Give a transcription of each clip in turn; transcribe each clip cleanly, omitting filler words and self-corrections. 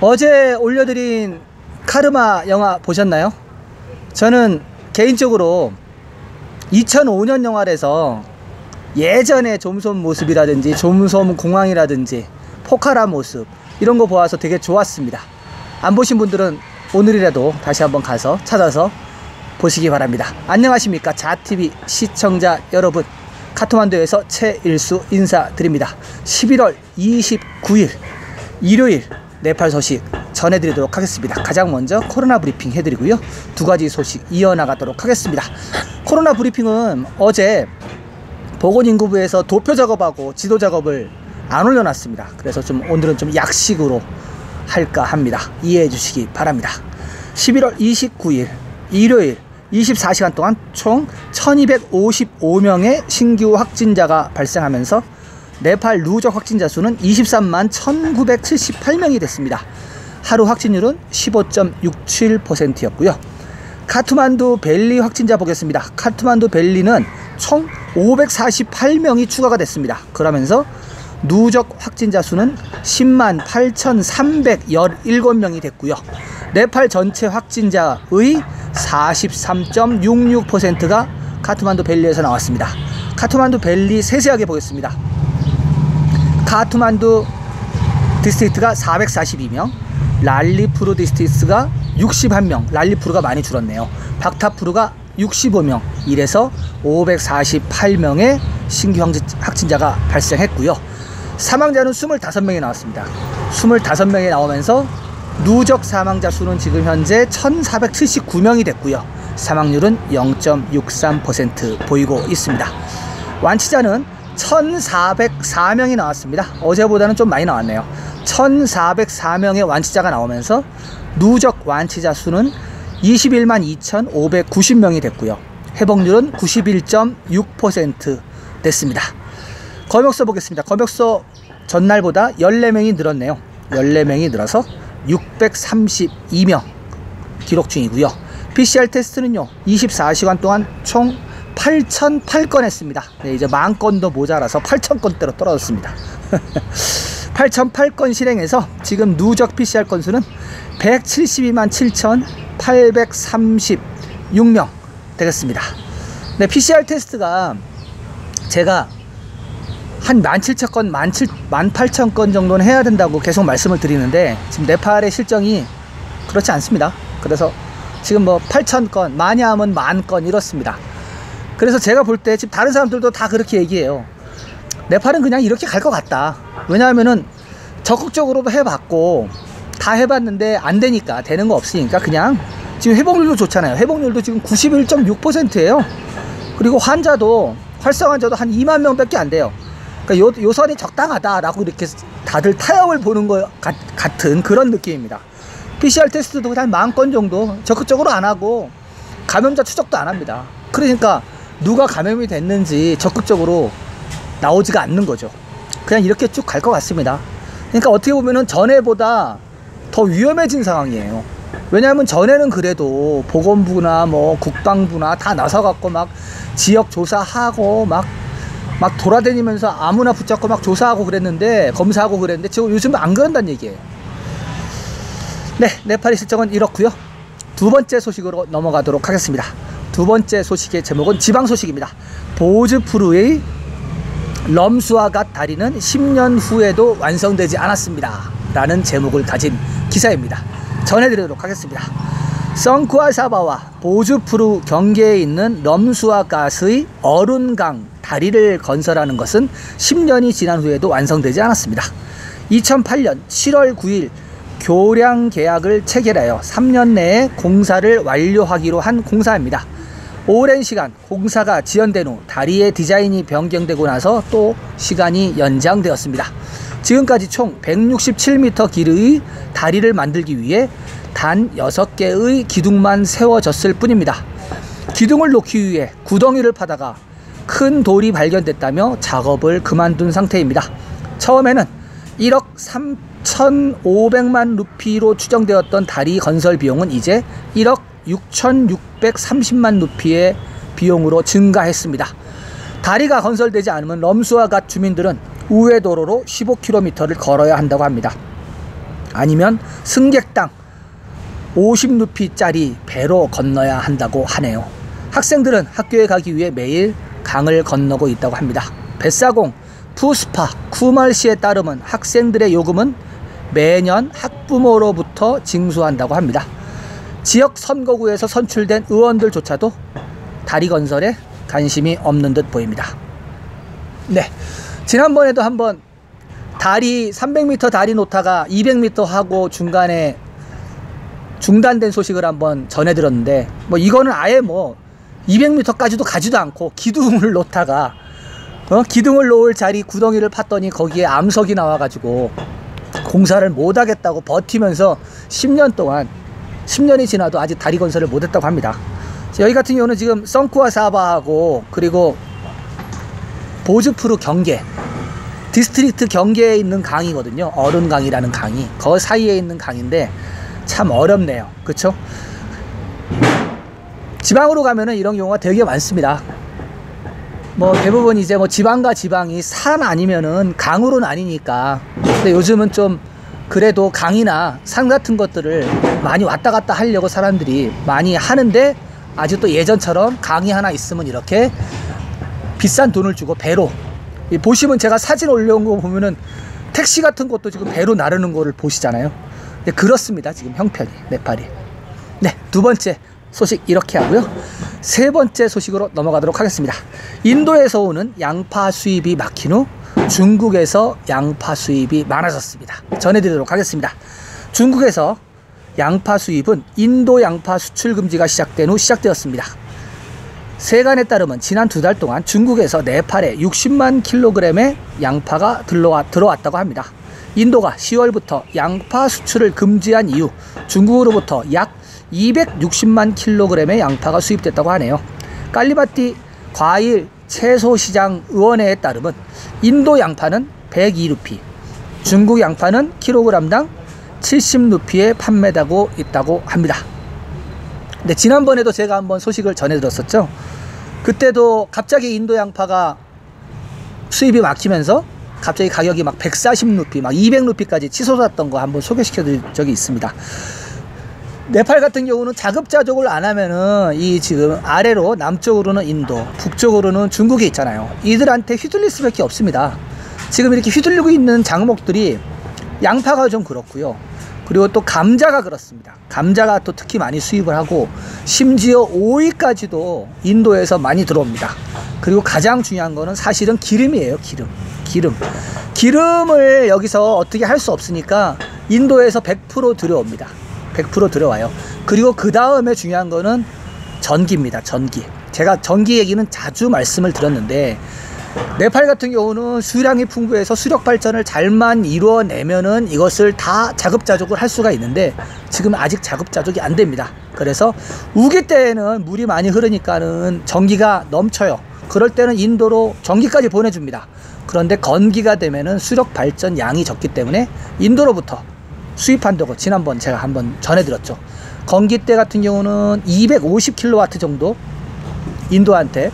어제 올려드린 카르마 영화 보셨나요? 저는 개인적으로 2005년 영화라서 예전의 좀솜 모습이라든지 좀솜 공항이라든지 포카라 모습 이런 거 보아서 되게 좋았습니다. 안 보신 분들은 오늘이라도 다시 한번 가서 찾아서 보시기 바랍니다. 안녕하십니까 자TV 시청자 여러분, 카트만두에서 최일수 인사드립니다. 11월 29일 일요일 네팔 소식 전해드리도록 하겠습니다. 가장 먼저 코로나 브리핑 해드리고요, 두 가지 소식 이어나가도록 하겠습니다. 코로나 브리핑은 어제 보건인구부에서 도표 작업하고 지도 작업을 안 올려놨습니다. 그래서 오늘은 좀 약식으로 할까 합니다. 이해해 주시기 바랍니다. 11월 29일 일요일 24시간 동안 총 1255명의 신규 확진자가 발생하면서 네팔 누적 확진자 수는 23만 1978명이 됐습니다. 하루 확진율은 15.67%였고요. 카트만두 벨리 확진자 보겠습니다. 카트만두 벨리는 총 548명이 추가가 됐습니다. 그러면서 누적 확진자 수는 10만 8,317명이 됐고요. 네팔 전체 확진자의 43.66%가 카트만두 벨리에서 나왔습니다. 카트만두 벨리 세세하게 보겠습니다. 카트만두 디스트릭트가 442명, 랄리푸르 디스트릭트가 61명, 랄리푸르가 많이 줄었네요. 박타푸르가 65명, 이래서 548명의 신규 확진자가 발생했고요. 사망자는 25명이 나왔습니다. 25명이 나오면서 누적 사망자 수는 지금 현재 1479명이 됐고요. 사망률은 0.63% 보이고 있습니다. 완치자는 1404명이 나왔습니다. 어제보다는 좀 많이 나왔네요. 1404명의 완치자가 나오면서 누적 완치자 수는 21만 2590명이 됐고요. 회복률은 91.6% 됐습니다. 검역소 보겠습니다. 검역소 전날보다 14명이 늘었네요. 14명이 늘어서 632명 기록 중이고요. PCR 테스트는요 24시간 동안 총 8,008건 했습니다. 네, 이제 10,000건도 모자라서 8,000건대로 떨어졌습니다. 8,008건 실행해서 지금 누적 PCR 건수는 172만 7,836명 되겠습니다. 네, PCR 테스트가 제가 한 17,000건, 18,000건 정도는 해야 된다고 계속 말씀을 드리는데 지금 네팔의 실정이 그렇지 않습니다. 그래서 지금 뭐 8,000건, 많이 하면 10,000건 이렇습니다. 그래서 제가 볼 때 지금 다른 사람들도 다 그렇게 얘기해요. 네팔은 그냥 이렇게 갈 것 같다. 왜냐하면은 적극적으로도 해봤고 다 해봤는데 안 되니까, 되는 거 없으니까 그냥 지금 회복률도 좋잖아요. 회복률도 지금 91.6%예요. 그리고 환자도 활성 환자도 한 2만 명밖에 안 돼요. 그러니까 요 선이 적당하다라고 이렇게 다들 타협을 보는 것 같은 그런 느낌입니다. PCR 테스트도 한 10,000건 정도 적극적으로 안 하고 감염자 추적도 안 합니다. 그러니까 누가 감염이 됐는지 적극적으로 나오지가 않는 거죠. 그냥 이렇게 쭉 갈 것 같습니다. 그러니까 어떻게 보면은 전에보다 더 위험해진 상황이에요. 왜냐하면 전에는 그래도 보건부나 뭐 국방부나 다 나서갖고 막 지역 조사하고 막 돌아다니면서 아무나 붙잡고 막 조사하고 그랬는데, 검사하고 그랬는데 지금 요즘 안 그런다는 얘기예요. 네, 네팔의 실정은 이렇고요. 두 번째 소식으로 넘어가도록 하겠습니다. 두 번째 소식의 제목은 지방 소식입니다. 보즈푸르의 럼수아갓 다리는 10년 후에도 완성되지 않았습니다 라는 제목을 가진 기사입니다. 전해드리도록 하겠습니다. 성쿠아사바와 보즈푸르 경계에 있는 럼수아갓의 어룬강 다리를 건설하는 것은 10년이 지난 후에도 완성되지 않았습니다. 2008년 7월 9일 교량 계약을 체결하여 3년 내에 공사를 완료하기로 한 공사입니다. 오랜 시간 공사가 지연된 후 다리의 디자인이 변경되고 나서 또 시간이 연장되었습니다. 지금까지 총 167m 길이의 다리를 만들기 위해 단 6개의 기둥만 세워졌을 뿐입니다. 기둥을 놓기 위해 구덩이를 파다가 큰 돌이 발견됐다며 작업을 그만둔 상태입니다. 처음에는 1억 3,500만 루피로 추정되었던 다리 건설 비용은 이제 1억 6,630만 루피의 비용으로 증가했습니다. 다리가 건설되지 않으면 럼수와 갓 주민들은 우회 도로로 15km를 걸어야 한다고 합니다. 아니면 승객당 50루피짜리 배로 건너야 한다고 하네요. 학생들은 학교에 가기 위해 매일 강을 건너고 있다고 합니다. 뱃사공, 푸스파, 쿠말시에 따르면 학생들의 요금은 매년 학부모로부터 징수한다고 합니다. 지역 선거구에서 선출된 의원들조차도 다리 건설에 관심이 없는 듯 보입니다. 네, 지난번에도 한번 다리 300m 다리 놓다가 200m 하고 중간에 중단된 소식을 한번 전해드렸는데, 뭐 이거는 아예 뭐 200m까지도 가지도 않고 기둥을 놓다가 기둥을 놓을 자리 구덩이를 팠더니 거기에 암석이 나와가지고 공사를 못하겠다고 버티면서 10년 동안 10년이 지나도 아직 다리 건설을 못했다고 합니다. 여기 같은 경우는 지금 썬쿠와 사바하고 그리고 보즈푸르 경계 디스트릭트 경계에 있는 강이거든요. 어른강이라는 강이 그 사이에 있는 강인데 참 어렵네요. 그쵸? 지방으로 가면은 이런 경우가 되게 많습니다. 뭐 대부분 이제 뭐 지방과 지방이 산 아니면은 강으로 나뉘니까. 근데 요즘은 좀 그래도 강이나 산 같은 것들을 많이 왔다 갔다 하려고 사람들이 많이 하는데, 아직도 예전처럼 강이 하나 있으면 이렇게 비싼 돈을 주고 배로, 보시면 제가 사진 올려온 거 보면은 택시 같은 것도 지금 배로 나르는 거를 보시잖아요. 네, 그렇습니다. 지금 형편이 네팔이. 네, 두 번째 소식 이렇게 하고요. 세 번째 소식으로 넘어가도록 하겠습니다. 인도에서 오는 양파 수입이 막힌 후 중국에서 양파 수입이 많아졌습니다. 전해드리도록 하겠습니다. 중국에서 양파 수입은 인도 양파 수출 금지가 시작된 후 시작되었습니다. 세간에 따르면 지난 2달 동안 중국에서 네팔에 60만 킬로그램의 양파가 들어왔다고 합니다. 인도가 10월부터 양파 수출을 금지한 이후 중국으로부터 약 260만 킬로그램의 양파가 수입됐다고 하네요. 깔리바티 과일 채소 시장 의원회에 따르면 인도 양파는 102루피, 중국 양파는 킬로그램당 70루피에 판매되고 있다고 합니다. 근데 지난번에도 제가 한번 소식을 전해드렸었죠. 그때도 갑자기 인도 양파가 수입이 막히면서 갑자기 가격이 막 140루피, 막 200루피까지 치솟았던 거 한번 소개시켜드린 적이 있습니다. 네팔 같은 경우는 자급자족을 안 하면은 이 지금 아래로 남쪽으로는 인도, 북쪽으로는 중국이 있잖아요. 이들한테 휘둘릴 수밖에 없습니다. 지금 이렇게 휘둘리고 있는 작목들이 양파가 좀 그렇고요. 그리고 또 감자가 그렇습니다. 감자가 또 특히 많이 수입을 하고 심지어 오이까지도 인도에서 많이 들어옵니다. 그리고 가장 중요한 거는 사실은 기름이에요. 기름을 여기서 어떻게 할 수 없으니까 인도에서 100% 들여옵니다. 100% 들어와요. 그리고 그 다음에 중요한 거는 전기입니다. 전기. 제가 전기 얘기는 자주 말씀을 드렸는데, 네팔 같은 경우는 수량이 풍부해서 수력 발전을 잘만 이루어내면은 이것을 다 자급자족을 할 수가 있는데, 지금 아직 자급자족이 안 됩니다. 그래서 우기 때에는 물이 많이 흐르니까는 전기가 넘쳐요. 그럴 때는 인도로 전기까지 보내줍니다. 그런데 건기가 되면은 수력 발전 양이 적기 때문에 인도로부터 수입한다고 지난번 제가 한번 전해드렸죠. 건기 때 같은 경우는 250kW 정도 인도한테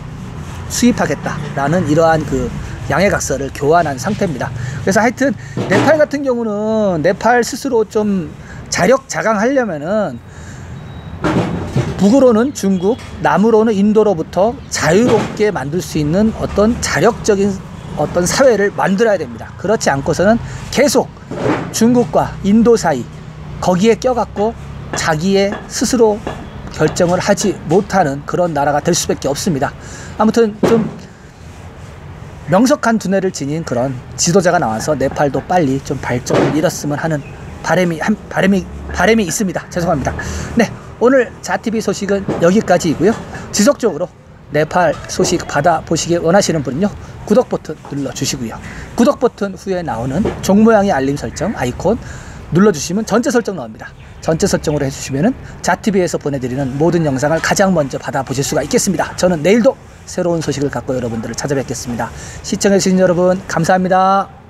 수입하겠다라는 이러한 그 양해각서를 교환한 상태입니다. 그래서 하여튼 네팔 같은 경우는 네팔 스스로 좀 자력 자강하려면은 북으로는 중국, 남으로는 인도로부터 자유롭게 만들 수 있는 어떤 자력적인 어떤 사회를 만들어야 됩니다. 그렇지 않고서는 계속 중국과 인도 사이 거기에 껴갖고 자기의 스스로 결정을 하지 못하는 그런 나라가 될 수밖에 없습니다. 아무튼 좀 명석한 두뇌를 지닌 그런 지도자가 나와서 네팔도 빨리 좀 발전을 이뤘으면 하는 바람이 있습니다. 죄송합니다. 네, 오늘 자TV 소식은 여기까지이고요. 지속적으로 네팔 소식 받아보시길 원하시는 분은요, 구독 버튼 눌러주시고요. 구독 버튼 후에 나오는 종 모양의 알림 설정 아이콘 눌러주시면 전체 설정 나옵니다. 전체 설정으로 해주시면은 자TV에서 보내드리는 모든 영상을 가장 먼저 받아보실 수가 있겠습니다. 저는 내일도 새로운 소식을 갖고 여러분들을 찾아뵙겠습니다. 시청해주신 여러분 감사합니다.